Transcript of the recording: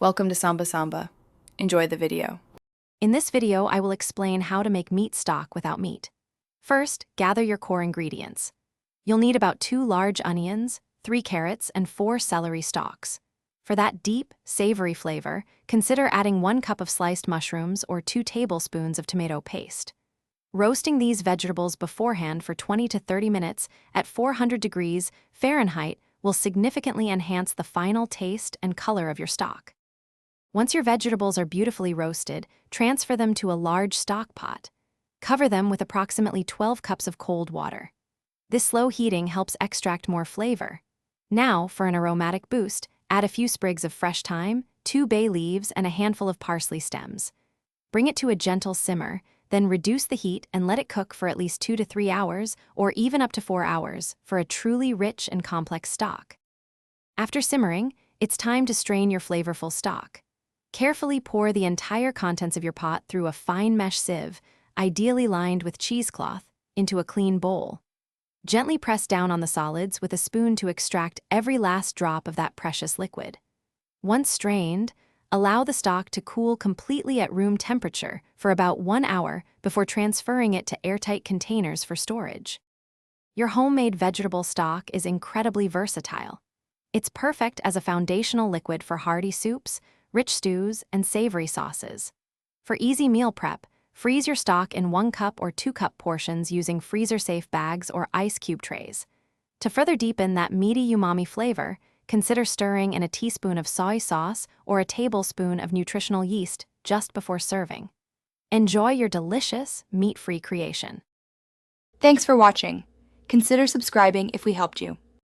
Welcome to Samba Samba. Enjoy the video. In this video, I will explain how to make meat stock without meat. First, gather your core ingredients. You'll need about 2 large onions, 3 carrots, and 4 celery stalks. For that deep, savory flavor, consider adding 1 cup of sliced mushrooms or 2 tablespoons of tomato paste. Roasting these vegetables beforehand for 20 to 30 minutes at 400 degrees Fahrenheit will significantly enhance the final taste and color of your stock. Once your vegetables are beautifully roasted, transfer them to a large stock pot. Cover them with approximately 12 cups of cold water. This slow heating helps extract more flavor. Now, for an aromatic boost, add a few sprigs of fresh thyme, 2 bay leaves, and a handful of parsley stems. Bring it to a gentle simmer, then reduce the heat and let it cook for at least 2 to 3 hours, or even up to 4 hours, for a truly rich and complex stock. After simmering, it's time to strain your flavorful stock. Carefully pour the entire contents of your pot through a fine mesh sieve, ideally lined with cheesecloth, into a clean bowl. Gently press down on the solids with a spoon to extract every last drop of that precious liquid. Once strained, allow the stock to cool completely at room temperature for about 1 hour before transferring it to airtight containers for storage. Your homemade vegetable stock is incredibly versatile. It's perfect as a foundational liquid for hearty soups, rich stews, and savory sauces. For easy meal prep, freeze your stock in 1 cup or 2 cup portions using freezer-safe bags or ice cube trays. To further deepen that meaty umami flavor, consider stirring in a teaspoon of soy sauce or a tablespoon of nutritional yeast just before serving. Enjoy your delicious, meat-free creation. Thanks for watching. Consider subscribing if we helped you.